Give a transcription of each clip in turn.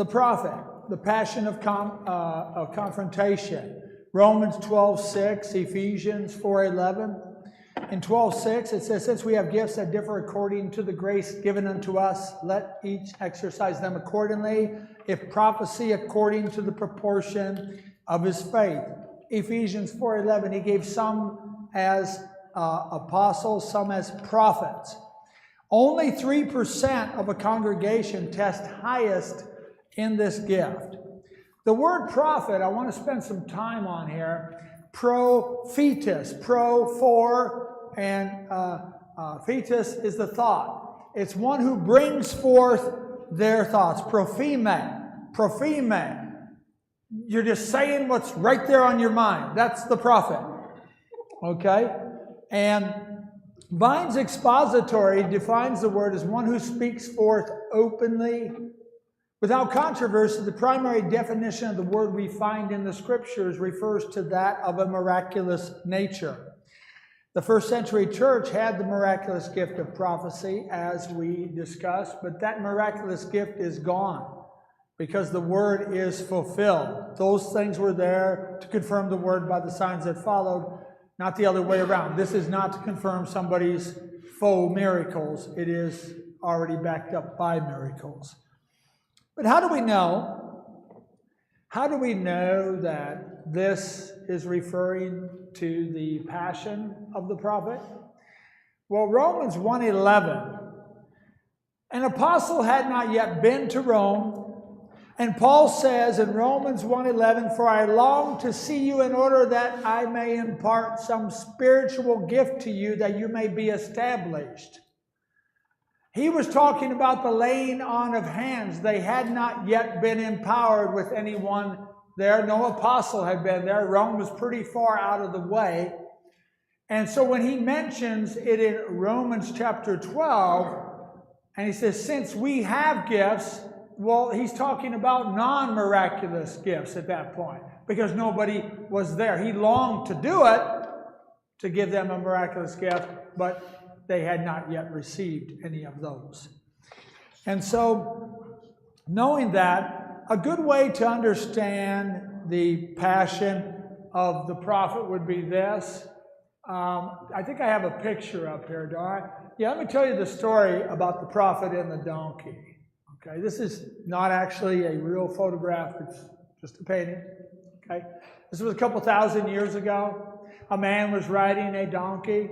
the prophet, the passion of confrontation. Romans 12:6, Ephesians 4:11. In 12:6, it says, since we have gifts that differ according to the grace given unto us, let each exercise them accordingly. If prophecy, according to the proportion of his faith. Ephesians 4:11, he gave some as apostles, some as prophets. Only 3% of a congregation test highest in this gift. The word prophet, I want to spend some time on here. Prophetus, pro, for, and fetus is the thought. It's one who brings forth their thoughts. Propheme. You're just saying what's right there on your mind. That's the prophet. Okay? And Vine's expository defines the word as one who speaks forth openly. Without controversy, the primary definition of the word we find in the scriptures refers to that of a miraculous nature. The first century church had the miraculous gift of prophecy, as we discussed, but that miraculous gift is gone because the word is fulfilled. Those things were there to confirm the word by the signs that followed, not the other way around. This is not to confirm somebody's faux miracles. It is already backed up by miracles. But how do we know? How do we know that this is referring to the passion of the prophet? Well, Romans 1:11. An apostle had not yet been to Rome, and Paul says in Romans 1:11, for I long to see you in order that I may impart some spiritual gift to you that you may be established. He was talking about the laying on of hands. They had not yet been empowered with anyone there. No apostle had been there. Rome was pretty far out of the way. And so when he mentions it in Romans chapter 12, and he says, since we have gifts, well, he's talking about non-miraculous gifts at that point, because nobody was there. He longed to do it, to give them a miraculous gift, but they had not yet received any of those. And so, knowing that, a good way to understand the passion of the prophet would be this. I think I have a picture up here, don't I? Yeah, let me tell you the story about the prophet and the donkey. Okay, this is not actually a real photograph, it's just a painting. Okay, this was a couple thousand years ago. A man was riding a donkey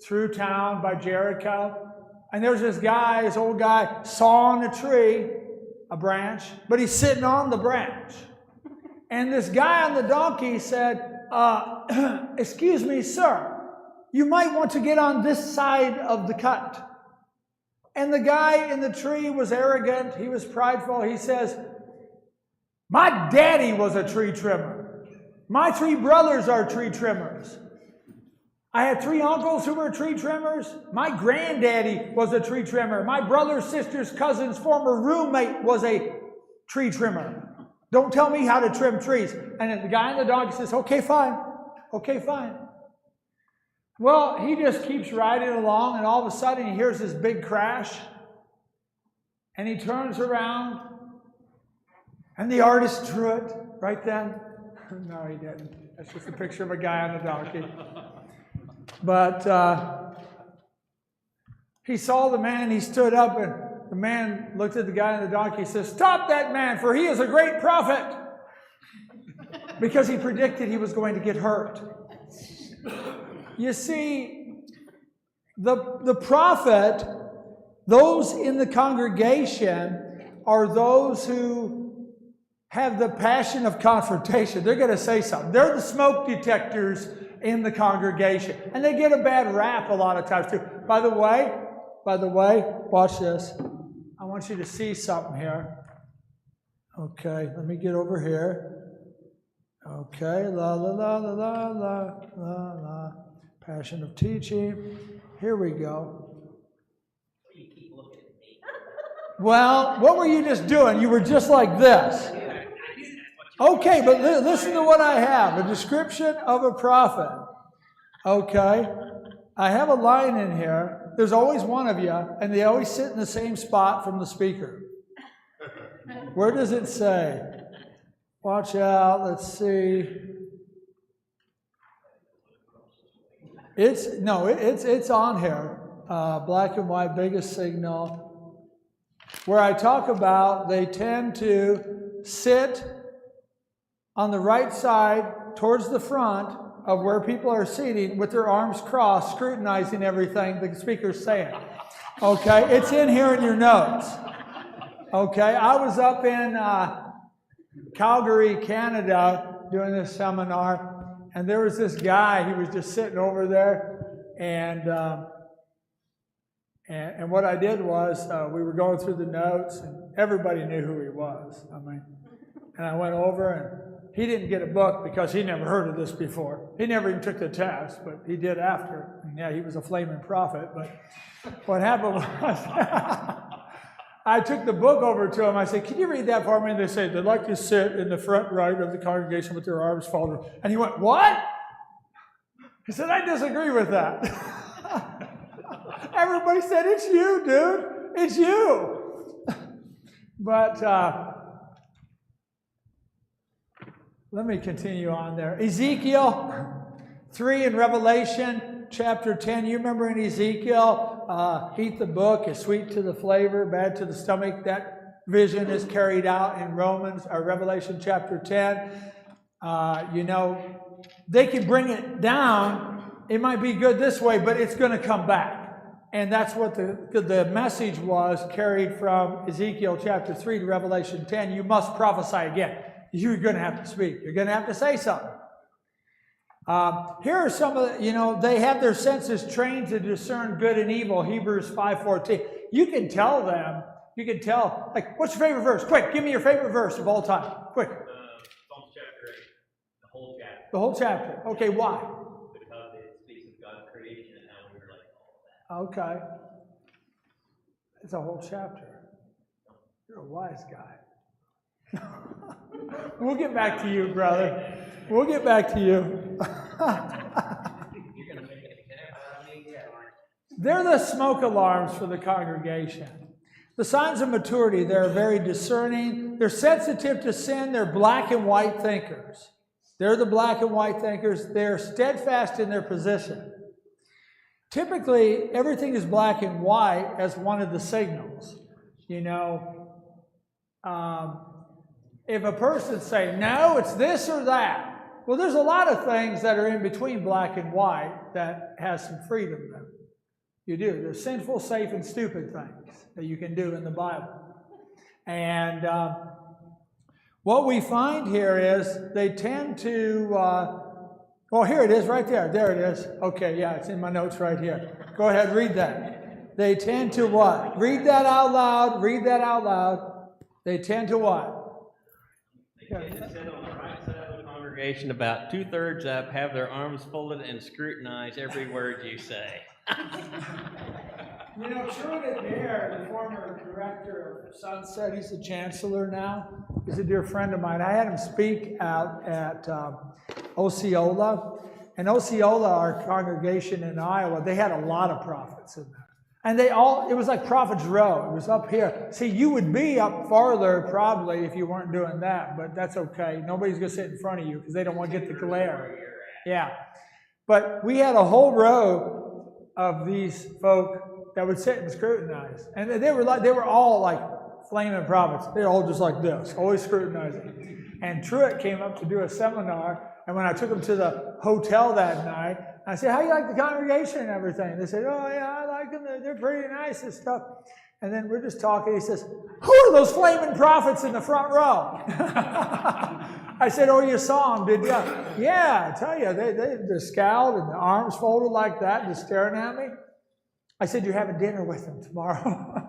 through town by Jericho, and there's this guy, this old guy, sawing a tree, a branch, but he's sitting on the branch. And this guy on the donkey said, excuse me, sir, you might want to get on this side of the cut. And the guy in the tree was arrogant, he was prideful. He says, my daddy was a tree trimmer. My 3 brothers are tree trimmers. I had 3 uncles who were tree trimmers. My granddaddy was a tree trimmer. My brother's sister's cousin's former roommate was a tree trimmer. Don't tell me how to trim trees. And then the guy on the donkey says, okay, fine. Okay, fine. Well, he just keeps riding along, and all of a sudden he hears this big crash. And he turns around, and the artist drew it right then. No, he didn't. That's just a picture of a guy on a donkey. But he saw the man, he stood up, and the man looked at the guy on the donkey. He says, stop that man, for he is a great prophet. Because he predicted he was going to get hurt. You see, the prophet, those in the congregation, are those who have the passion of confrontation. They're going to say something. They're the smoke detectors in the congregation. And they get a bad rap a lot of times too. By the way, watch this. I want you to see something here. Okay, let me get over here. Okay, la la la la la la la la. Passion of teaching. Here we go. You keep looking at me. Well, what were you just doing? You were just like this. Okay, but listen to what I have. A description of a prophet. Okay. I have a line in here. There's always one of you, and they always sit in the same spot from the speaker. Where does it say? Watch out, let's see. It's on here. Black and white, biggest signal. Where I talk about they tend to sit on the right side towards the front of where people are seating with their arms crossed, scrutinizing everything the speaker's saying. Okay, it's in here in your notes. Okay, I was up in Calgary, Canada, doing this seminar, and there was this guy. He was just sitting over there, and what I did was we were going through the notes, and everybody knew who he was. And I went over, and he didn't get a book because he never heard of this before. He never even took the test, but he did after. And yeah, he was a flaming prophet. But what happened was, I took the book over to him. I said, "Can you read that for me?" And they said, "They'd like to sit in the front right of the congregation with their arms folded." And he went, "What?" He said, "I disagree with that." Everybody said, "It's you, dude. It's you." But let me continue on there. Ezekiel 3 in Revelation chapter 10. You remember in Ezekiel, eat the book, is sweet to the flavor, bad to the stomach. That vision is carried out in Revelation chapter 10. They can bring it down. It might be good this way, but it's going to come back. And that's what the message was carried from Ezekiel chapter 3 to Revelation 10. You must prophesy again. You're going to have to speak. You're going to have to say something. Here are some of the, they have their senses trained to discern good and evil, Hebrews 5:14. You can tell them, like, what's your favorite verse? Quick, give me your favorite verse of all time. Quick. Psalms chapter 8, the whole chapter. The whole chapter. Okay, why? Because it speaks of God's creation and how we relate to all of that. Okay. It's a whole chapter. You're a wise guy. We'll get back to you, brother. We'll get back to you. You're going to make an example out of me again. They're the smoke alarms for the congregation. The signs of maturity, they're very discerning. They're sensitive to sin. They're black and white thinkers. They're the black and white thinkers. They're steadfast in their position. Typically, everything is black and white as one of the signals. If a person say, no, it's this or that. Well, there's a lot of things that are in between black and white that has some freedom there. You do. There's sinful, safe, and stupid things that you can do in the Bible. And what we find here is they tend to, here it is right there. There it is. Okay, yeah, it's in my notes right here. Go ahead, read that. They tend to what? Read that out loud. Read that out loud. They tend to what? They tend to sit on the right side of the congregation, about 2/3 up, have their arms folded, and scrutinize every word you say. Truett Adair, the former director of Sunset, he's the chancellor now. He's a dear friend of mine. I had him speak out at Osceola. And Osceola, our congregation in Iowa, they had a lot of prophets in there. And it was like Prophet's Row. It was up here. See, you would be up farther probably if you weren't doing that, but that's okay. Nobody's going to sit in front of you because they don't want to get the glare. Yeah. But we had a whole row of these folk that would sit and scrutinize. And they were all like flaming prophets. They're all just like this, always scrutinizing. And Truett came up to do a seminar, and when I took him to the hotel that night, I said, "How do you like the congregation and everything?" They said, "Oh, yeah, I like them. They're pretty nice and stuff." And then we're just talking. He says, "Who are those flaming prophets in the front row?" I said, "Oh, you saw them, did you?" "Yeah, I tell you, they scowled and the arms folded like that and just staring at me." I said, "You're having dinner with them tomorrow."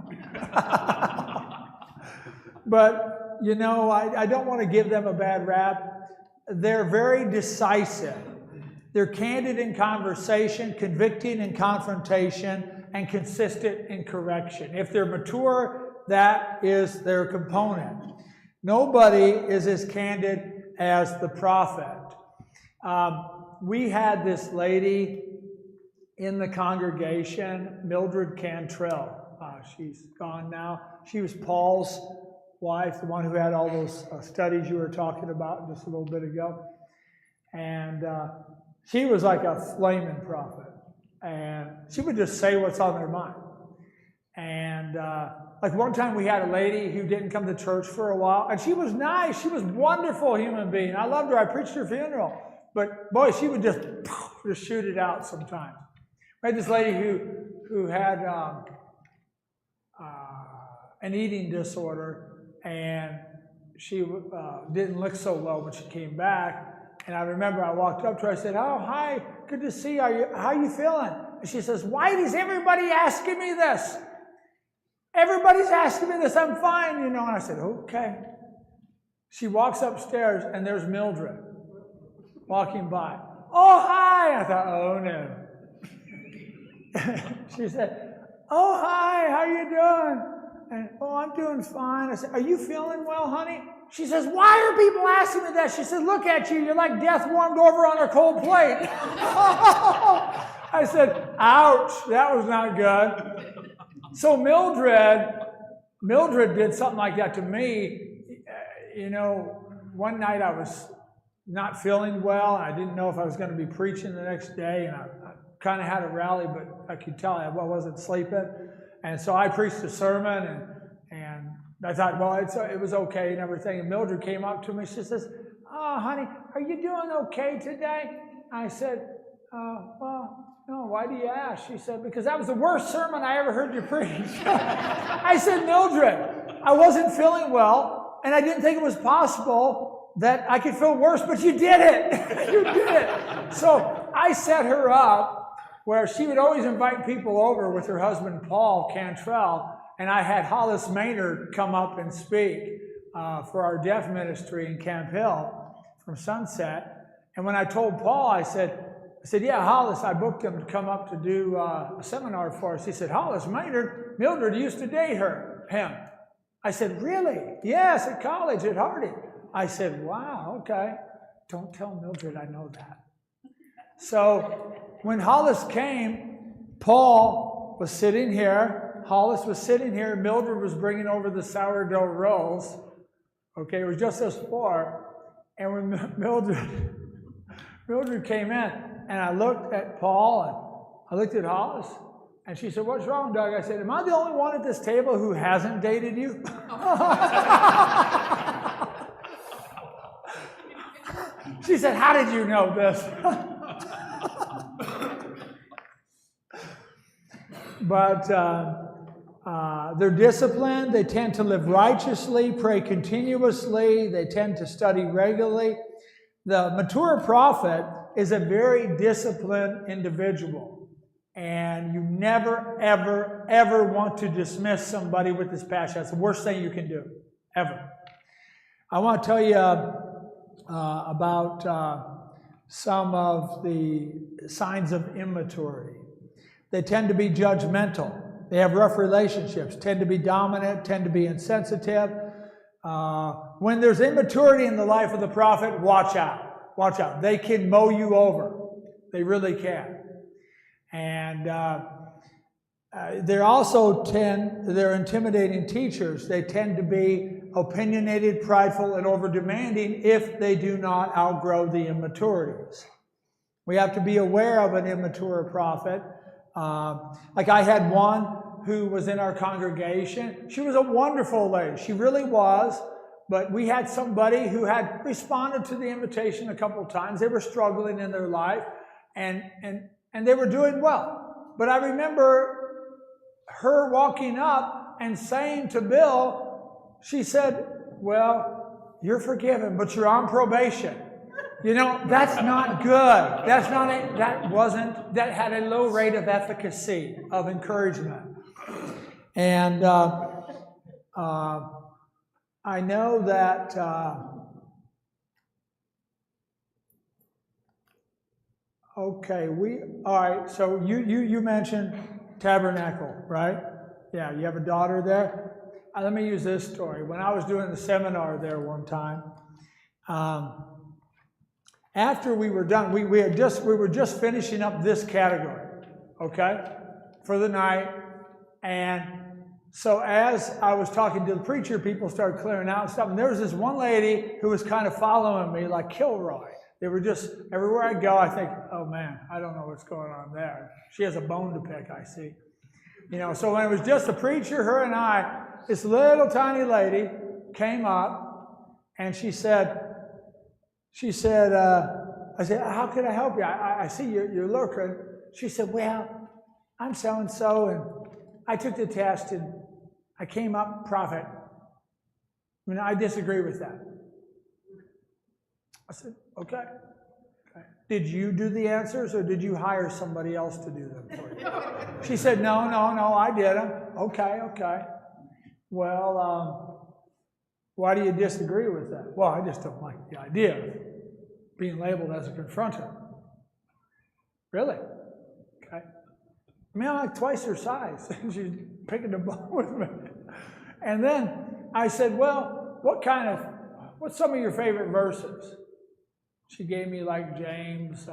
But, I don't want to give them a bad rap. They're very decisive. They're candid in conversation, convicting in confrontation, and consistent in correction. If they're mature, that is their component. Nobody is as candid as the prophet. We had this lady in the congregation, Mildred Cantrell. She's gone now. She was Paul's wife, the one who had all those studies you were talking about just a little bit ago. And she was like a flaming prophet. And she would just say what's on her mind. And like one time we had a lady who didn't come to church for a while, and she was nice. She was a wonderful human being. I loved her. I preached her funeral. But boy, she would just shoot it out sometimes. We had this lady who had an eating disorder, and she didn't look so well when she came back. And I remember I walked up to her, I said, "Oh, hi, good to see you. How are you feeling?" And she says, "Why is everybody asking me this? Everybody's asking me this. I'm fine, you know." And I said, "Okay." She walks upstairs, and there's Mildred walking by. "Oh, hi." I thought, "Oh, no." She said, "Oh, hi, how you doing?" And, "Oh, I'm doing fine." I said, "Are you feeling well, honey?" She says, "Why are people asking me that?" She said, "Look at you. You're like death warmed over on a cold plate." I said, "Ouch, that was not good." So Mildred did something like that to me. You know, one night I was not feeling well, and I didn't know if I was going to be preaching the next day, and I kind of had a rally, but I could tell I wasn't sleeping. And so I preached a sermon, and I thought, well, it was okay and everything. And Mildred came up to me. She says, "Oh, honey, are you doing okay today?" I said, "Well, no, why do you ask?" She said, "Because that was the worst sermon I ever heard you preach." I said, "Mildred, I wasn't feeling well, and I didn't think it was possible that I could feel worse, but you did it." You did it. So I set her up where she would always invite people over with her husband, Paul Cantrell, and I had Hollis Maynard come up and speak for our deaf ministry in Camp Hill from Sunset. And when I told Paul, I said, "Yeah, Hollis, I booked him to come up to do a seminar for us." He said, "Hollis Maynard, Mildred used to date him." I said, "Really?" "Yes, at college at Harding." I said, "Wow, okay. Don't tell Mildred I know that." So when Hollis came, Paul was sitting here, Hollis was sitting here, Mildred was bringing over the sourdough rolls. Okay, it was just us four. And when Mildred came in, and I looked at Paul, and I looked at Hollis, and she said, "What's wrong, Doug?" I said, "Am I the only one at this table who hasn't dated you?" She said, "How did you know this?" But they're disciplined. They tend to live righteously, pray continuously. They tend to study regularly. The mature prophet is a very disciplined individual. And you never, ever, ever want to dismiss somebody with this passion. That's the worst thing you can do, ever. I want to tell you about some of the signs of immaturity. They tend to be judgmental. They have rough relationships, tend to be dominant, tend to be insensitive. When there's immaturity in the life of the prophet, watch out. Watch out. They can mow you over. They really can. And they're intimidating teachers. They tend to be opinionated, prideful, and over-demanding if they do not outgrow the immaturities. We have to be aware of an immature prophet. Like I had one who was in our congregation. She was a wonderful lady. She really was. But we had somebody who had responded to the invitation a couple of times. They were struggling in their life, and they were doing well. But I remember her walking up and saying to Bill, she said, "Well, you're forgiven, but you're on probation." You know, that's not good. That had a low rate of efficacy, of encouragement. And I know that all right, so you mentioned Tabernacle, right? Yeah, you have a daughter there? Let me use this story. When I was doing the seminar there one time, after we were done, we were just finishing up this category, okay, for the night, and So as I was talking to the preacher, people started clearing out and stuff. And there was this one lady who was kind of following me like Kilroy. They were just, everywhere I go, I think, oh man, I don't know what's going on there. She has a bone to pick, I see. You know, so when it was just the preacher, her and I, this little tiny lady came up and she said, I said, how can I help you? I see you're looking. She said, well, I'm so-and-so, and I took the test, and I came up prophet. I mean, I disagree with that. I said, okay. Did you do the answers, or did you hire somebody else to do them for you? She said, no, I did them. Okay. Well, why do you disagree with that? Well, I just don't like the idea of being labeled as a confronter. Really? Okay. I mean, I'm like twice her size. She's picking the bone with me. And then I said, well, what's some of your favorite verses? She gave me like James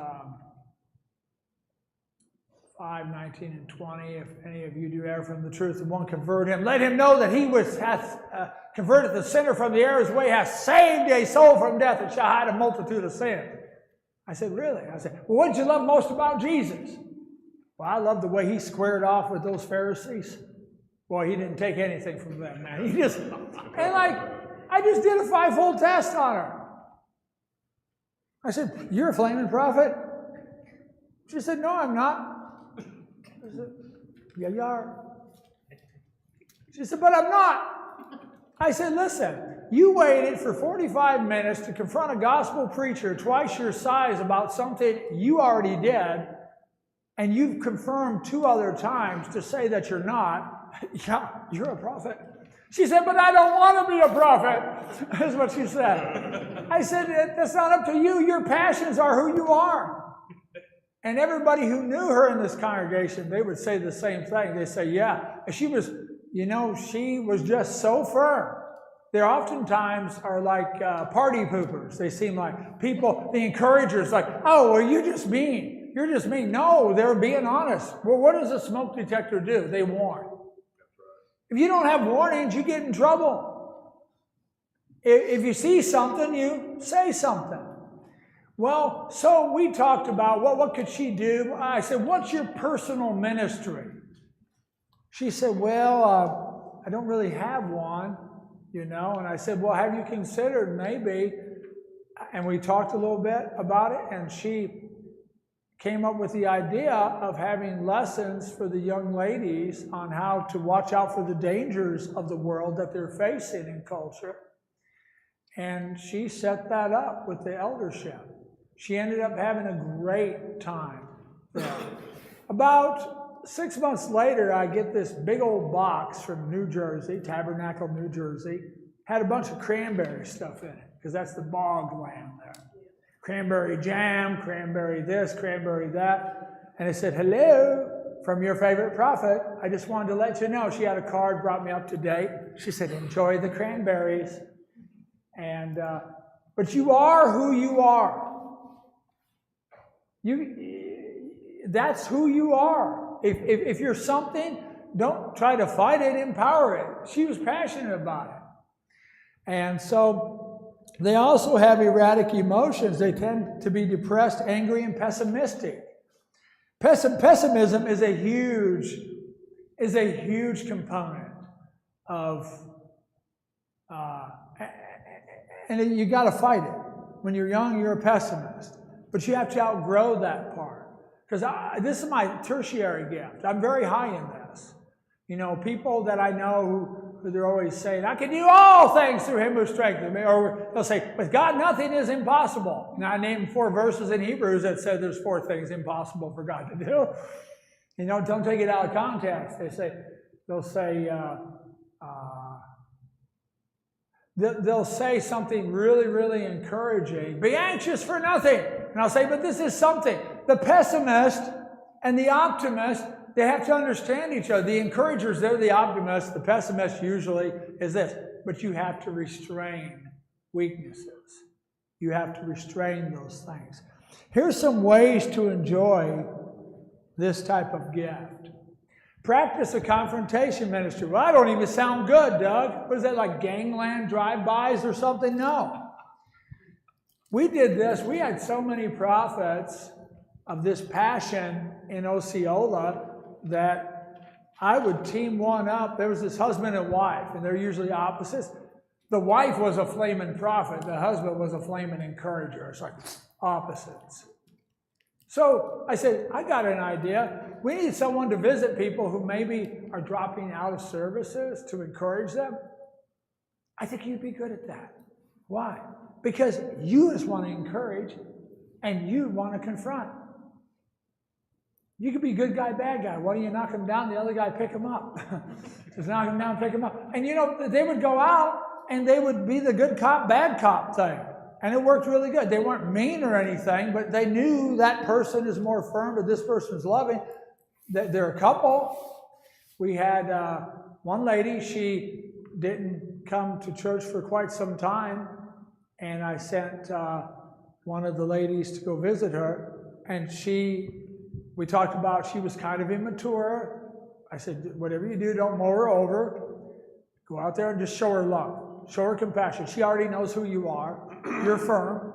5, 19, and 20. If any of you do err from the truth and won't convert him, let him know that he hath converted the sinner from the error's way, hath saved a soul from death, and shall hide a multitude of sins. I said, really? I said, well, what did you love most about Jesus? Well, I love the way he squared off with those Pharisees. Boy, he didn't take anything from them, man. I just did a 5-fold test on her. I said, you're a flaming prophet? She said, no, I'm not. I said, yeah, you are. She said, but I'm not. I said, listen, you waited for 45 minutes to confront a gospel preacher twice your size about something you already did, and you've confirmed 2 other times to say that you're not. Yeah, you're a prophet. She said, but I don't want to be a prophet, is what she said. I said, that's not up to you. Your passions are who you are. And everybody who knew her in this congregation, they would say the same thing. They say, yeah, she was just so firm. They oftentimes are like party poopers. They seem like people, the encouragers, like, oh, well, you're just mean. You're just mean. No, they're being honest. Well, what does a smoke detector do? They warn. If you don't have warnings, you get in trouble. If you see something, you say something. Well, so we talked about, what could she do? I said, what's your personal ministry? She said, well, I don't really have one, And I said, well, have you considered maybe? And we talked a little bit about it, and she came up with the idea of having lessons for the young ladies on how to watch out for the dangers of the world that they're facing in culture. And she set that up with the eldership. She ended up having a great time there. About 6 months later, I get this big old box from New Jersey, Tabernacle, New Jersey. Had a bunch of cranberry stuff in it, because that's the bog land there. Cranberry jam, cranberry this, cranberry that. And it said, hello, from your favorite prophet. I just wanted to let you know. She had a card, brought me up to date. She said, enjoy the cranberries. And but you are who you are. That's who you are. If you're something, don't try to fight it, empower it. She was passionate about it. And so they also have erratic emotions. They tend to be depressed, angry, and pessimistic. Pessimism is a huge component of, and you got to fight it. When you're young, you're a pessimist, but you have to outgrow that part. Because this is my tertiary gift. I'm very high in this. People that I know who they're always saying, I can do all things through him who strengthens me. Or they'll say, with God, nothing is impossible. Now, I named 4 verses in Hebrews that said there's 4 things impossible for God to do. Don't take it out of context. They'll say something really, really encouraging. Be anxious for nothing. And I'll say, but this is something. The pessimist and the optimist, they have to understand each other. The encouragers, they're the optimists. The pessimist usually is this. But you have to restrain weaknesses. You have to restrain those things. Here's some ways to enjoy this type of gift. practice a confrontation ministry. Well, that don't even sound good, Doug. What is that, like gangland drive-bys or something? No. We did this. We had so many prophets of this passion in Osceola that I would team one up. There was this husband and wife, and they're usually opposites. The wife was a flaming prophet. The husband was a flaming encourager. It's like opposites. So I said, I got an idea. We need someone to visit people who maybe are dropping out of services to encourage them. I think you'd be good at that. Why? Because you just want to encourage and you want to confront. You could be good guy, bad guy. Why don't you knock him down? The other guy pick him up. Just knock him down, pick him up. And you know, they would go out and they would be the good cop, bad cop thing. And it worked really good. They weren't mean or anything, but they knew that person is more firm, but this person's loving. They're a couple. We had one lady, she didn't come to church for quite some time, and I sent one of the ladies to go visit her, and we talked about she was kind of immature. I said, whatever you do, don't mow her over. Go out there and just show her love. Show her compassion. She already knows who you are. You're firm.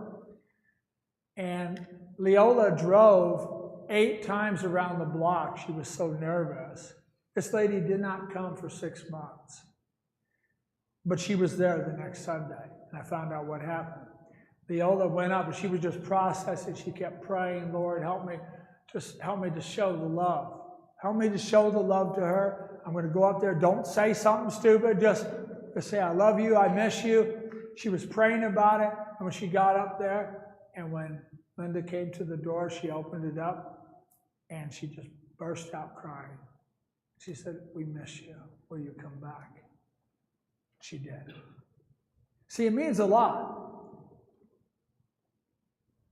And Leola drove 8 times around the block. She was so nervous. This lady did not come for 6 months. But she was there the next Sunday, and I found out what happened. Leola went up, and she was just processing. She kept praying, Lord, help me to show the love. Help me to show the love to her. I'm going to go up there. Don't say something stupid. Just say, I love you, I miss you. She was praying about it, and when she got up there, and when Linda came to the door, she opened it up, and she just burst out crying. She said, we miss you. Will you come back? She did. See, it means a lot.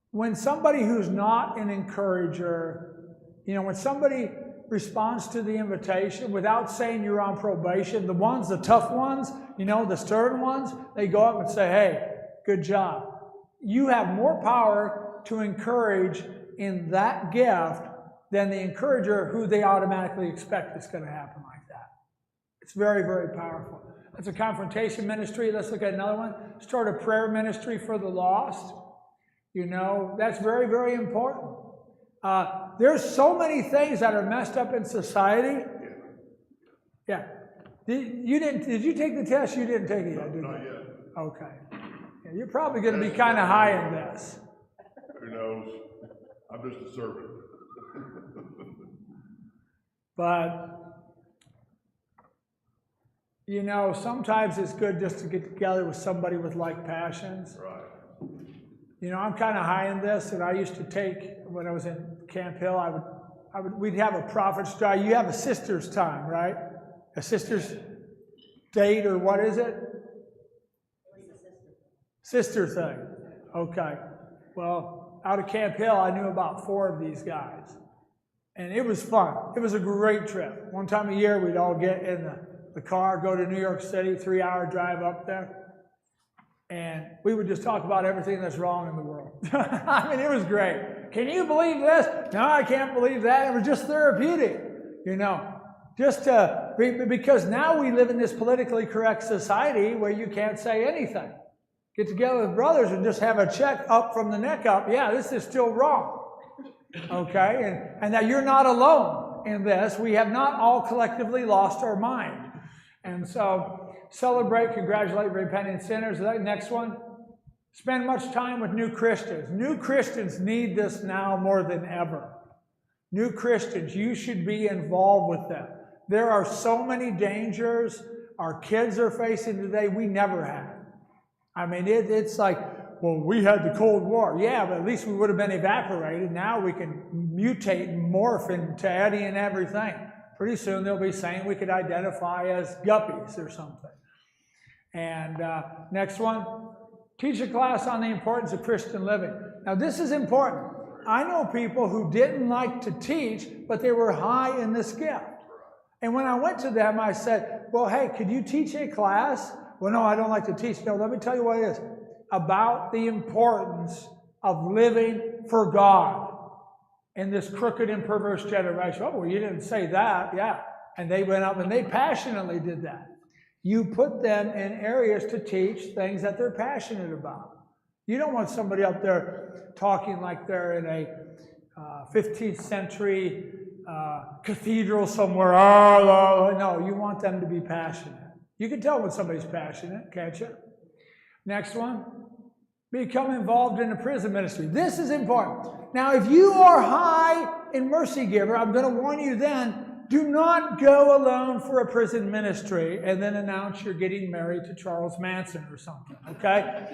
When somebody who's not an encourager, when somebody responds to the invitation without saying you're on probation, the tough ones, the stern ones, they go up and say, hey, good job. You have more power to encourage in that gift than the encourager who they automatically expect is going to happen like that. It's very, very powerful. That's a confrontation ministry. Let's look at another one. Start a prayer ministry for the lost. That's very, very important. There's so many things that are messed up in society. Yeah. Did you take the test? You didn't take it yet, did you? Not yet. Okay. Yeah, you're probably going to be kind of high in this. Who knows? I'm just a servant. But, sometimes it's good just to get together with somebody with like passions. Right. I'm kind of high in this, and I used to take, when I was in Camp Hill, we'd have a prophet's drive. You have a sister's time, right? A sister's date, or what is it? Sister thing. Okay. Well, out of Camp Hill, I knew about 4 of these guys. And it was fun. It was a great trip. One time a year, we'd all get in the car, go to New York City, 3-hour drive up there. And we would just talk about everything that's wrong in the world. I mean, it was great. Can you believe this? No, I can't believe that. It was just therapeutic, because now we live in this politically correct society where you can't say anything. Get together with brothers and just have a check up from the neck up. Yeah, this is still wrong. Okay? And that you're not alone in this. We have not all collectively lost our mind. And so, celebrate, congratulate repentant sinners. That next one, spend much time with new Christians. New Christians need this now more than ever. New Christians, you should be involved with them. There are so many dangers our kids are facing today we never had. I mean, it's like, well, we had the Cold War. Yeah, but at least we would have been evaporated. Now we can mutate and morph into Eddie and everything. Pretty soon they'll be saying we could identify as guppies or something. And next one, teach a class on the importance of Christian living. Now this is important. I know people who didn't like to teach, but they were high in this gift. And when I went to them, I said, well, hey, could you teach a class? Well, no, I don't like to teach. No, let me tell you what it is. About the importance of living for God in this crooked and perverse generation. Oh, well, you didn't say that. Yeah. And they went up and they passionately did that. You put them in areas to teach things that they're passionate about. You don't want somebody up there talking like they're in a 15th century cathedral somewhere. Oh, no, you want them to be passionate. You can tell when somebody's passionate, can't you? Next one. Become involved in the prison ministry. This is important. Now, if you are high in mercy giver, I'm going to warn you then, do not go alone for a prison ministry and then announce you're getting married to Charles Manson or something, okay?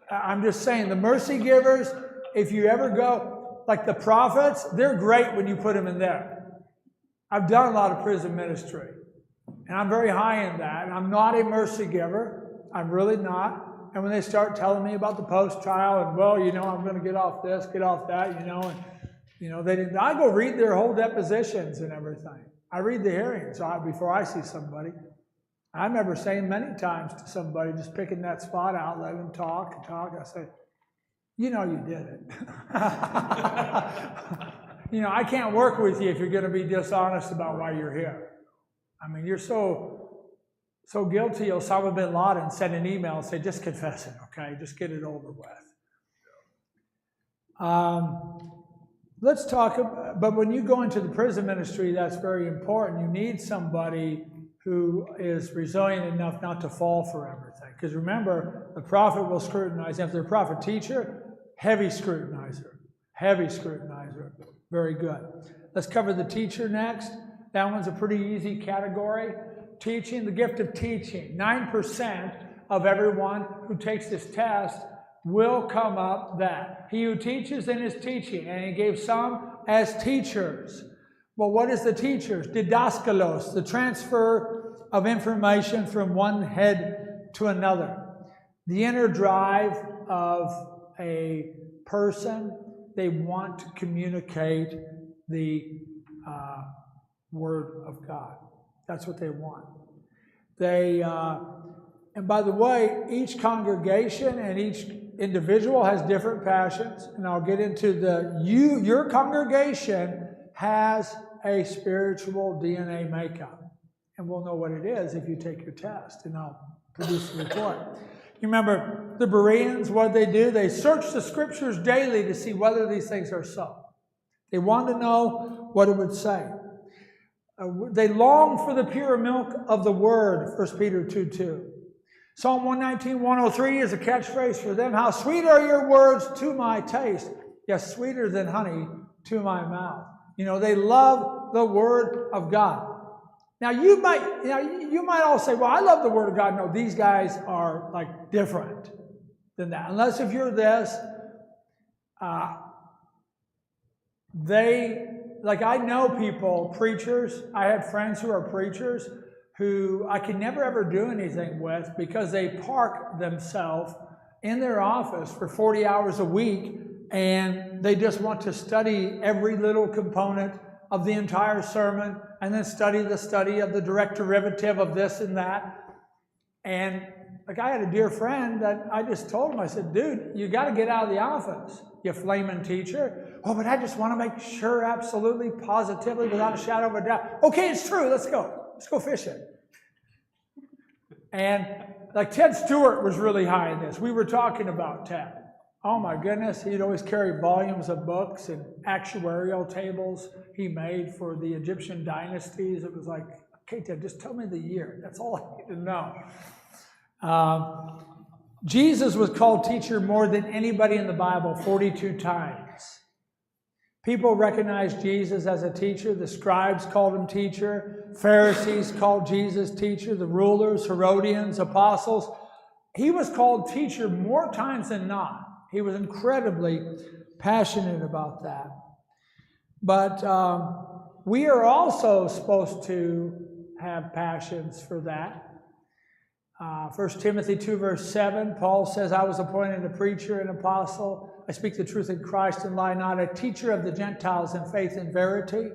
I'm just saying, the mercy givers, if you ever go, like the prophets, they're great when you put them in there. I've done a lot of prison ministry, and I'm very high in that, and I'm not a mercy giver. I'm really not. And when they start telling me about the post-trial, and, well, I'm going to get off this, get off that, they didn't. I go read their whole depositions and everything. I read the hearings before I see somebody. I remember saying many times to somebody, just picking that spot out, letting them talk and talk. I said, you did it. I can't work with you if you're going to be dishonest about why you're here. I mean, you're so guilty, Osama bin Laden sent an email and said, just confess it, okay? Just get it over with. Let's talk about, but when you go into the prison ministry, that's very important. You need somebody who is resilient enough not to fall for everything. Because remember, the prophet will scrutinize. If they're a prophet teacher, heavy scrutinizer. Heavy scrutinizer. Very good. Let's cover the teacher next. That one's a pretty easy category. Teaching, the gift of teaching. 9% of everyone who takes this test will come up that. He who teaches in his teaching, and he gave some as teachers. Well, what is the teachers? Didaskalos, the transfer of information from one head to another. The inner drive of a person, they want to communicate the Word of God. That's what they want. And by the way, each congregation and each individual has different passions, and I'll get into your congregation has a spiritual DNA makeup, and we'll know what it is if you take your test, and I'll produce a report. You remember the Bereans, what they do? They search the scriptures daily to see whether these things are so. They want to know what it would say. They long for the pure milk of the word, 1 Peter 2:2. Psalm 119, 103 is a catchphrase for them. How sweet are your words to my taste. Yes, sweeter than honey to my mouth. They love the Word of God. Now, you might all say, well, I love the Word of God. No, these guys are like different than that. Unless if you're this, I know people, preachers. I have friends who are preachers who I could never ever do anything with because they park themselves in their office for 40 hours a week and they just want to study every little component of the entire sermon and then study of the direct derivative of this and that. And I had a dear friend that I just told him, I said, dude, you got to get out of the office, you flaming teacher. Oh, but I just want to make sure absolutely, positively, without a shadow of a doubt. Okay, it's true, let's go. Let's go fishing. And Ted Stewart was really high in this. We were talking about Ted. Oh my goodness, he'd always carry volumes of books and actuarial tables he made for the Egyptian dynasties. It was like, okay, Ted, just tell me the year. That's all I need to know. Jesus was called teacher more than anybody in the Bible, 42 times. People recognized Jesus as a teacher. The scribes called him teacher. Pharisees called Jesus teacher. The rulers, Herodians, apostles. He was called teacher more times than not. He was incredibly passionate about that. But we are also supposed to have passions for that. 1 Timothy 2 verse 7, Paul says, I was appointed a preacher and apostle. I speak the truth in Christ and lie not, a teacher of the Gentiles in faith and verity.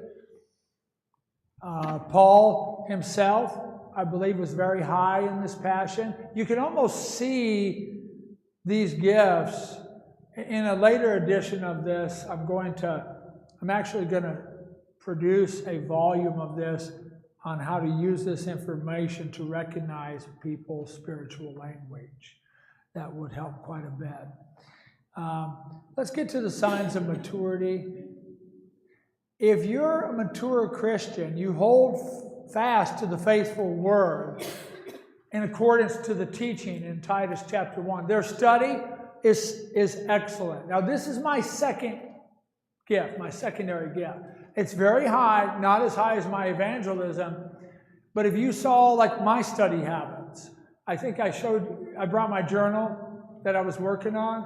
Paul himself, I believe, was very high in this passion. You can almost see these gifts. In a later edition of this, I'm actually going to produce a volume of this on how to use this information to recognize people's spiritual language. That would help quite a bit. Let's get to the signs of maturity. If you're a mature Christian, you hold fast to the faithful word in accordance to the teaching in Titus chapter 1. Their study is excellent. Now, this is my second gift, my secondary gift. It's very high, not as high as my evangelism, but if you saw like my study habits, I think I brought my journal that I was working on.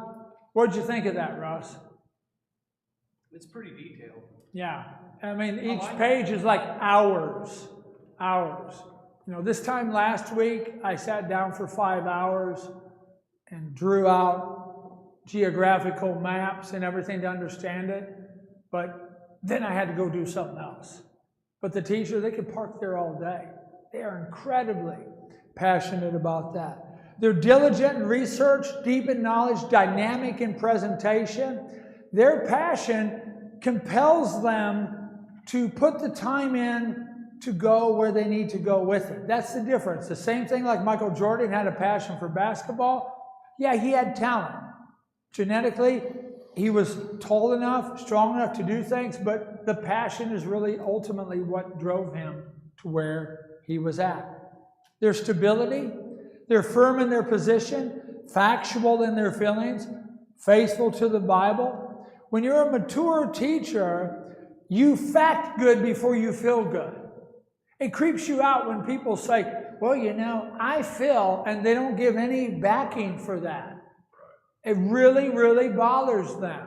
What did you think of that, Russ? It's pretty detailed. Yeah, I mean, each page is like hours. You know, this time last week, I sat down for 5 hours and drew out geographical maps and everything to understand it. But then I had to go do something else. But the teacher, they could park there all day. They are incredibly passionate about that. They're diligent in research, deep in knowledge, dynamic in presentation. Their passion compels them to put the time in to go where they need to go with it. That's the difference. The same thing like Michael Jordan had a passion for basketball. Yeah, he had talent. Genetically, he was tall enough, strong enough to do things, but the passion is really ultimately what drove him to where he was at. Their stability, they're firm in their position, factual in their feelings, faithful to the Bible. When you're a mature teacher, you fact good before you feel good. It creeps you out when people say, well, you know, I feel, and they don't give any backing for that. It really, really bothers them.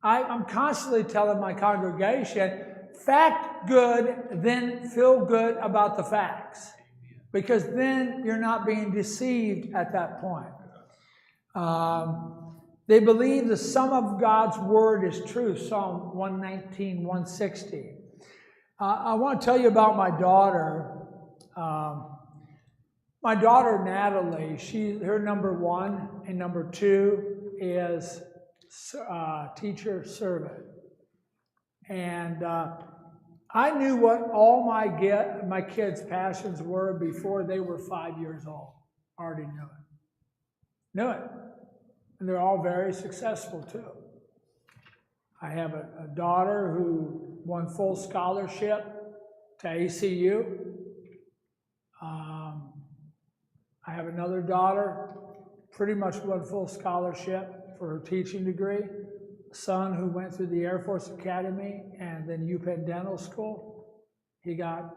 I'm constantly telling my congregation, fact good, then feel good about the facts. Because then you're not being deceived at that point. They believe the sum of God's word is true, Psalm 119, 160. I want to tell you about my daughter. My daughter, Natalie, her number 1 and number 2 is teacher servant. And I knew what all my kids' passions were before they were 5 years old. Already knew it. And they're all very successful too. I have a daughter who won full scholarship to ACU. I have another daughter, pretty much won full scholarship for her teaching degree. A son who went through the Air Force Academy and then UPenn Dental School. He got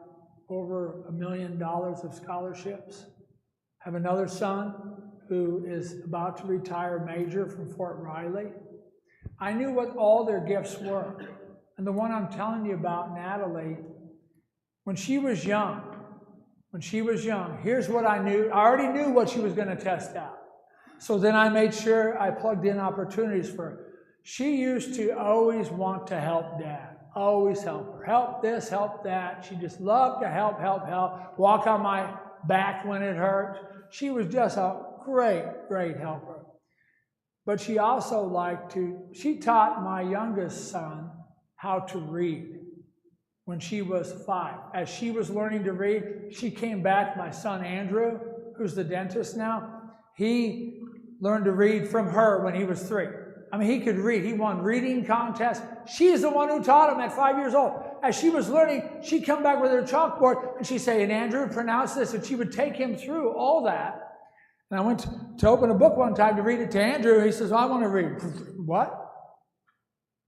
over $1 million of scholarships. I have another son who is about to retire major from Fort Riley. I knew what all their gifts were. And the one I'm telling you about, Natalie, when she was young, here's what I knew. I already knew what she was going to test out. So then I made sure I plugged in opportunities for her. She used to always want to help Dad. Always help her. Help this, help that. She just loved to help. Walk on my back when it hurt. She was just a great helper. But she also she taught my youngest son how to read when she was 5. As she was learning to read, she came back, my son Andrew, who's the dentist now, he learned to read from her when he was 3. I mean, he could read. He won reading contests. She's the one who taught him at 5 years old. As she was learning, she'd come back with her chalkboard and she'd say, and Andrew, pronounce this. And she would take him through all that. And I went to open a book one time to read it to Andrew. He says, well, I want to read. What?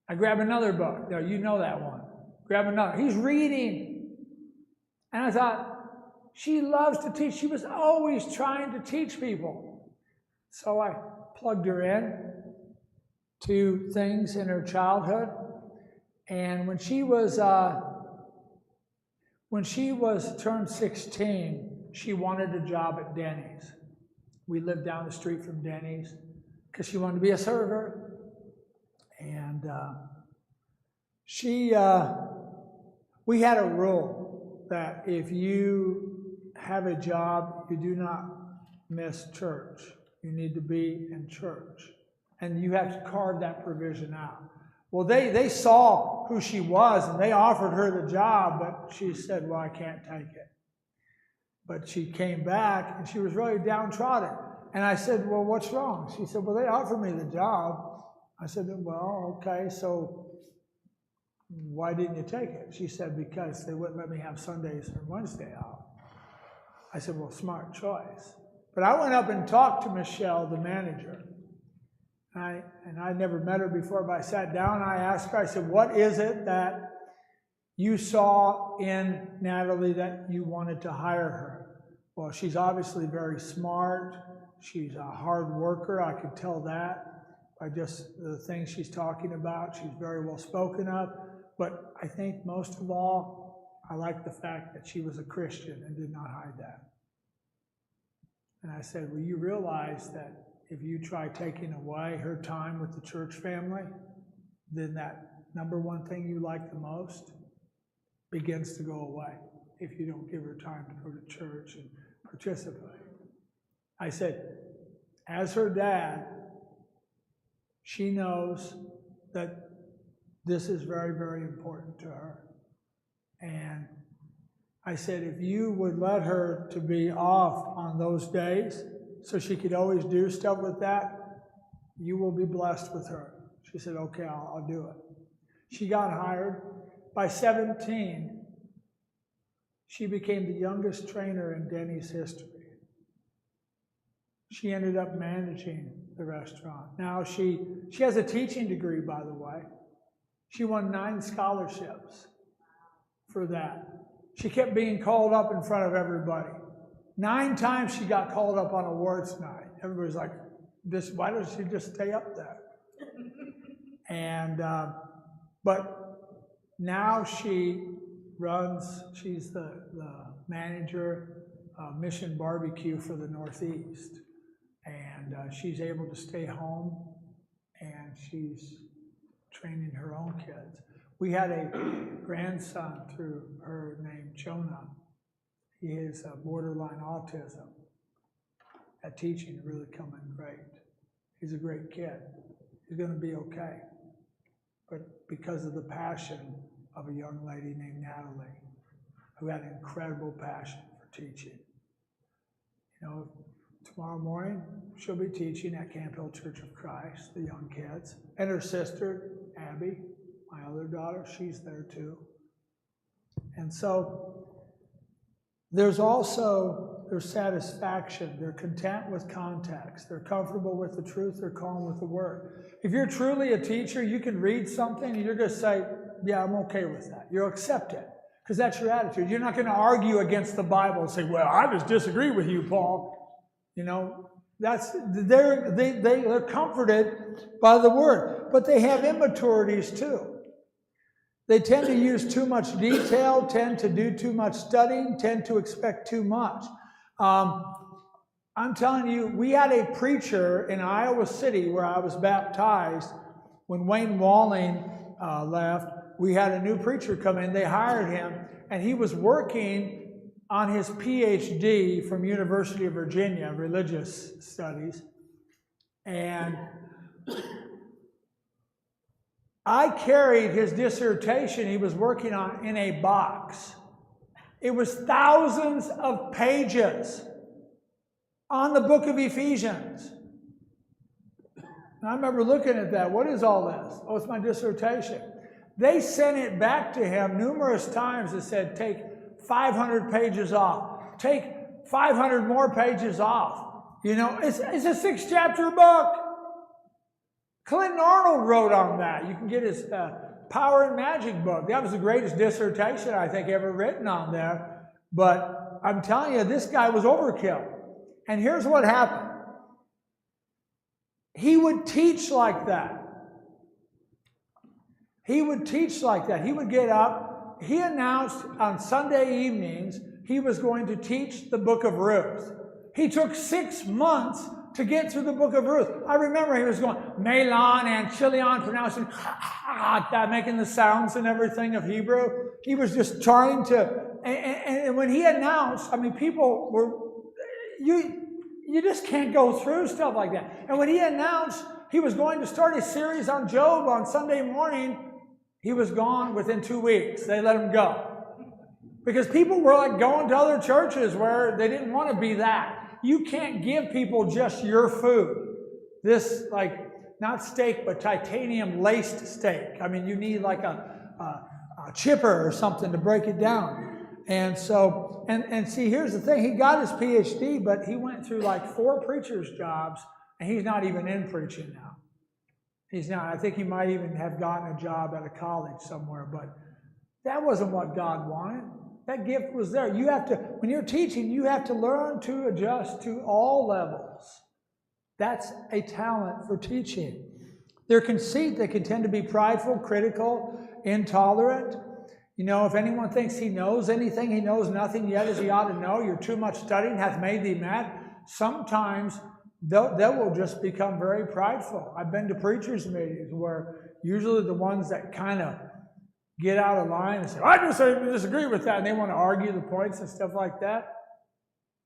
I grab another book. No, you know that one. Grab another. He's reading. And I thought, she loves to teach. She was always trying to teach people. So I plugged her in to things in her childhood. And when she was turned 16, she wanted a job at Denny's. We lived down the street from Denny's because she wanted to be a server. And we had a rule that if you have a job, you do not miss church. You need to be in church. And you have to carve that provision out. Well, they saw who she was, and they offered her the job, but she said, well, I can't take it. But she came back, and she was really downtrodden. And I said, well, what's wrong? She said, well, they offered me the job. I said, well, okay, so why didn't you take it? She said, because they wouldn't let me have Sundays or Wednesday off. I said, well, smart choice. But I went up and talked to Michelle, the manager. And I never met her before, but I sat down and I asked her, I said, what is it that you saw in Natalie that you wanted to hire her? Well, she's obviously very smart. She's a hard worker. I could tell that by just the things she's talking about. She's very well spoken of. But I think most of all, I like the fact that she was a Christian and did not hide that. And I said, well, you realize that if you try taking away her time with the church family, then that number one thing you like the most begins to go away if you don't give her time to go to church and participate. I said, as her dad, she knows that this is very, very important to her. And I said, if you would let her to be off on those days so she could always do stuff with that, you will be blessed with her. She said, okay, I'll do it. She got hired. By 17, she became the youngest trainer in Denny's history. She ended up managing the restaurant. Now she has a teaching degree, by the way. She won 9 scholarships for that. She kept being called up in front of everybody. 9 times she got called up on awards night. Everybody's like, why doesn't she just stay up there? And, but now she's the manager of Mission Barbecue for the Northeast. And she's able to stay home, and she's training her own kids. We had a grandson through her named Jonah. He is borderline autism. At teaching, really coming great. He's a great kid. He's going to be okay. But because of the passion of a young lady named Natalie, who had an incredible passion for teaching. You know, tomorrow morning, she'll be teaching at Camp Hill Church of Christ, the young kids. And her sister, Abby, my other daughter, she's there too. And so there's satisfaction. They're content with context. They're comfortable with the truth. They're calm with the word. If you're truly a teacher, you can read something and you're going to say, yeah, I'm okay with that. You'll accept it because that's your attitude. You're not going to argue against the Bible and say, well, I just disagree with you, Paul. You know, they're comforted by the word, but they have immaturities too. They tend to use too much detail, tend to do too much studying, tend to expect too much. I'm telling you, we had a preacher in Iowa City where I was baptized. When Wayne Walling left, we had a new preacher come in. They hired him, and he was working on his PhD from University of Virginia, religious studies. And I carried his dissertation he was working on in a box. It was thousands of pages on the book of Ephesians. And I remember looking at that. What is all this? Oh, it's my dissertation. They sent it back to him numerous times and said, take 500 pages off. Take 500 more pages off. You know, it's a 6-chapter book. Clinton Arnold wrote on that. You can get his Power and Magic book. That was the greatest dissertation I think ever written on there. But I'm telling you, this guy was overkill. And here's what happened. He would teach like that. He would teach like that. He would get up. He announced on Sunday evenings he was going to teach the book of Ruth. He took 6 months to get through the book of Ruth. I remember he was going, Melon and Chilion, pronouncing, making the sounds and everything of Hebrew. He was just trying to, and when he announced, I mean, people were, you just can't go through stuff like that. And when he announced He was going to start a series on Job on Sunday morning. He was gone within 2 weeks. They let him go. Because people were like going to other churches where they didn't want to be that. You can't give people just your food. This, like, not steak, but titanium laced steak. I mean, you need like a chipper or something to break it down. And so, and see, here's the thing. He got his PhD, but he went through like 4 preacher's jobs, and he's not even in preaching now. He's not. I think he might even have gotten a job at a college somewhere, but that wasn't what God wanted. That gift was there. You have to, when you're teaching, you have to learn to adjust to all levels. That's a talent for teaching. Their conceit, they can tend to be prideful, critical, intolerant. You know, if anyone thinks he knows anything, he knows nothing yet as he ought to know. You're too much studying hath made thee mad. Sometimes they will just become very prideful. I've been to preachers' meetings where usually the ones that kind of get out of line and say, I just disagree with that, and they want to argue the points and stuff like that.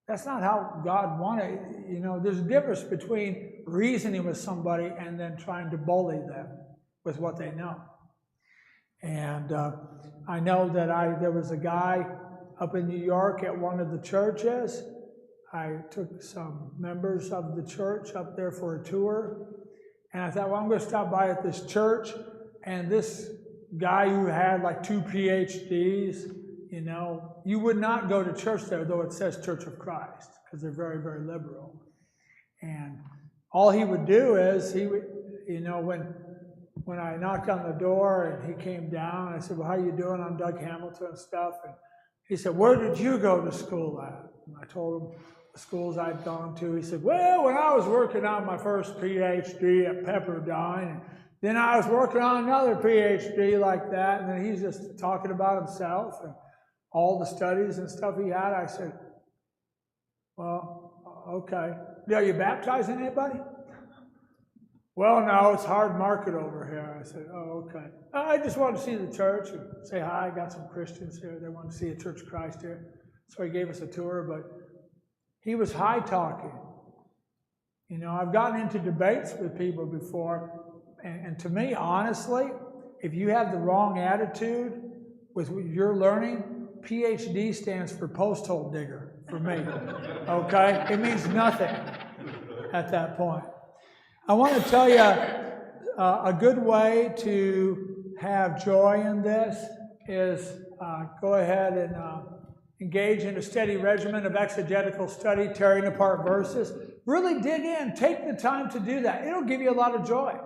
That's not how God wanted. You know, there's a difference between reasoning with somebody and then trying to bully them with what they know. And I know that there was a guy up in New York at one of the churches. I took some members of the church up there for a tour. And I thought, well, I'm going to stop by at this church. And this guy who had like 2 PhDs, you know, you would not go to church there, though it says Church of Christ, because they're very, very liberal. And all he would do is, he would, you know, when I knocked on the door and he came down, I said, well, how you doing? I'm Doug Hamilton and stuff. And he said, where did you go to school at? And I told him the schools I'd gone to. He said, well, when I was working on my first PhD at Pepperdine, and then I was working on another PhD like that, and then he's just talking about himself and all the studies and stuff he had. I said, well, okay. Are you baptizing anybody? Well, no, it's hard market over here. I said, oh, okay. I just wanted to see the church and say hi. I got some Christians here. They want to see a Church of Christ here. So he gave us a tour, but he was high-talking. You know, I've gotten into debates with people before, and to me, honestly, if you have the wrong attitude with what you're learning, PhD stands for post-hole digger for me, okay? It means nothing at that point. I want to tell you a good way to have joy in this is go ahead and engage in a steady regimen of exegetical study, tearing apart verses. Really dig in. Take the time to do that. It'll give you a lot of joy.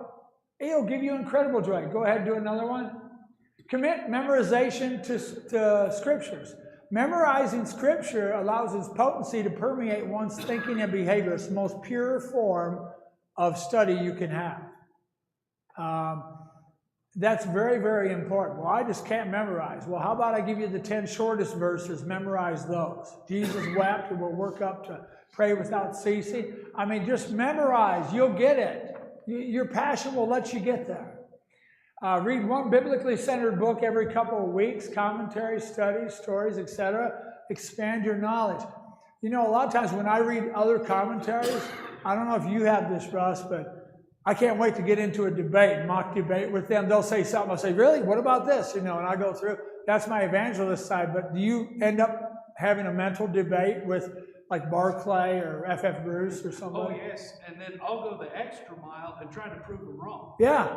It'll give you incredible joy. Go ahead and do another one. Commit memorization to scriptures. Memorizing scripture allows its potency to permeate one's thinking and behavior. It's the most pure form of study you can have. That's very, very important. Well, I just can't memorize. Well, how about I give you the 10 shortest verses, memorize those. Jesus wept, and we'll work up to pray without ceasing. I mean, just memorize. You'll get it. Your passion will let you get there. Read one biblically centered book every couple of weeks, commentaries, studies, stories, etc. Expand your knowledge. You know, a lot of times when I read other commentaries, I don't know if you have this, Russ, but I can't wait to get into a debate, mock debate with them. They'll say something. I'll say, really? What about this? You know, and I go through. That's my evangelist side. But do you end up having a mental debate with like Barclay or F.F. Bruce or somebody? Oh, yes. And then I'll go the extra mile and try to prove them wrong. Yeah,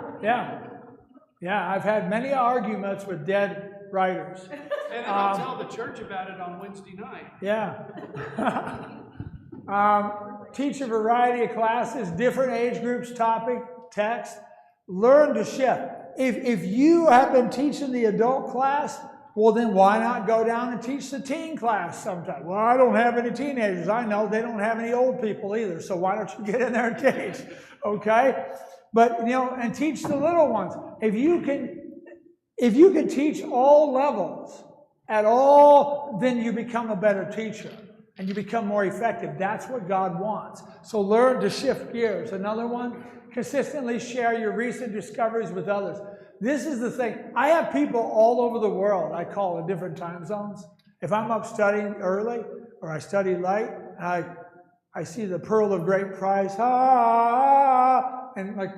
I've had many arguments with dead writers. And then I'll tell the church about it on Wednesday night. Yeah. Teach a variety of classes, different age groups, topic, text. Learn to shift. If you have been teaching the adult class, well, then why not go down and teach the teen class sometime? Well, I don't have any teenagers. I know they don't have any old people either, so why don't you get in there and teach? Okay? But, you know, and teach the little ones. If you can teach all levels at all, then you become a better teacher and you become more effective. That's what God wants. So learn to shift gears. Another one, consistently share your recent discoveries with others. This is the thing. I have people all over the world I call in different time zones. If I'm up studying early or I study late, I see the pearl of great price, and like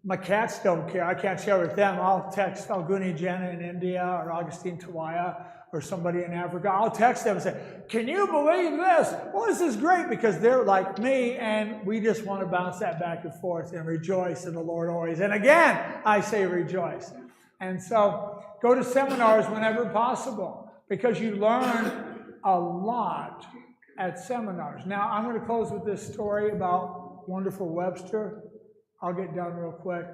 my cats don't care. I can't share with them. I'll text Alguni Jenna in India or Augustine Tawaya or somebody in Africa. I'll text them and say, can you believe this? Well, this is great because they're like me, and we just want to bounce that back and forth and rejoice in the Lord always. And again, I say rejoice. And so go to seminars whenever possible because you learn a lot at seminars. Now, I'm going to close with this story about Wonderful Webster. I'll get done real quick.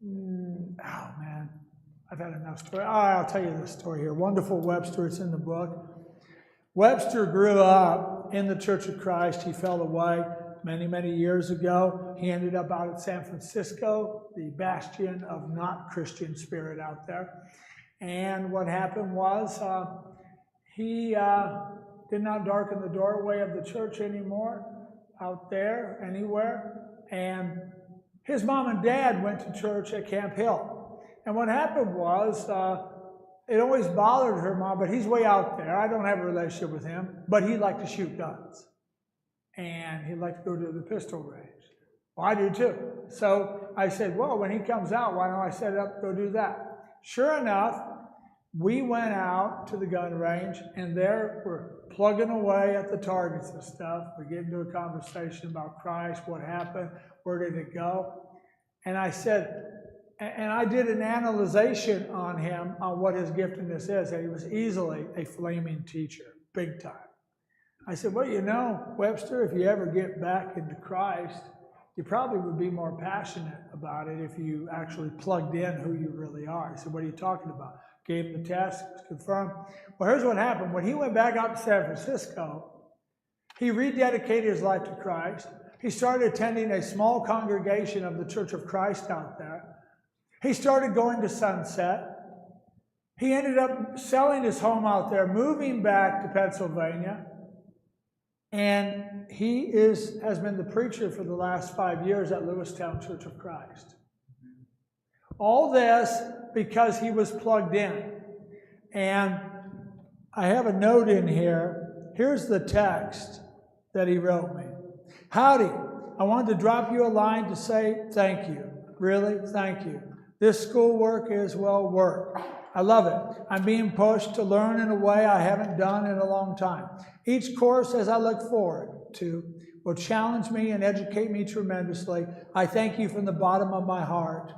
Oh, man. I've had enough story. I'll tell you this story here. Wonderful Webster, it's in the book. Webster grew up in the Church of Christ. He fell away many, many years ago. He ended up out at San Francisco, the bastion of not Christian spirit out there. And what happened was he did not darken the doorway of the church anymore out there, anywhere. And his mom and dad went to church at Camp Hill. And what happened was, it always bothered her mom, but he's way out there. I don't have a relationship with him, but he liked to shoot guns. And he'd like to go to the pistol range. Well, I do too. So I said, well, when he comes out, why don't I set it up to go do that? Sure enough, we went out to the gun range, and there we're plugging away at the targets and stuff. We get into a conversation about Christ, what happened, where did it go? And I said, and I did an analyzation on him on what his giftedness is, and he was easily a flaming teacher, big time. I said, well, you know, Webster, if you ever get back into Christ, you probably would be more passionate about it if you actually plugged in who you really are. He said, what are you talking about? Gave him the test, it was confirmed. Well, here's what happened. When he went back out to San Francisco, he rededicated his life to Christ. He started attending a small congregation of the Church of Christ out there. He started going to Sunset. He ended up selling his home out there, moving back to Pennsylvania. And he has been the preacher for the last 5 years at Lewistown Church of Christ. All this because he was plugged in. And I have a note in here. Here's the text that he wrote me. Howdy, I wanted to drop you a line to say thank you. Really, thank you. This schoolwork is well worked. I love it. I'm being pushed to learn in a way I haven't done in a long time. Each course, as I look forward to, will challenge me and educate me tremendously. I thank you from the bottom of my heart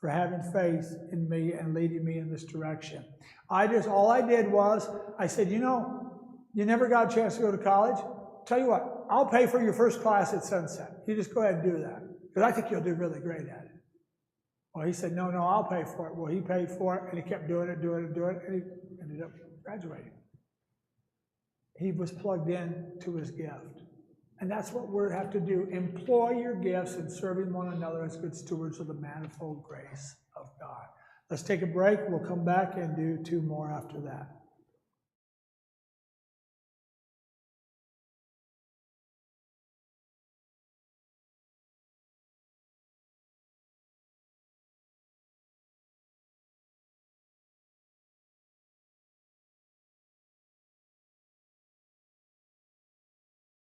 for having faith in me and leading me in this direction. All I did was, I said, you know, you never got a chance to go to college? Tell you what, I'll pay for your first class at Sunset. You just go ahead and do that, because I think you'll do really great at it. Well, he said, no, I'll pay for it. Well, he paid for it, and he kept doing it, and he ended up graduating. He was plugged in to his gift. And that's what we have to do. Employ your gifts in serving one another as good stewards of the manifold grace of God. Let's take a break. We'll come back and do 2 more after that.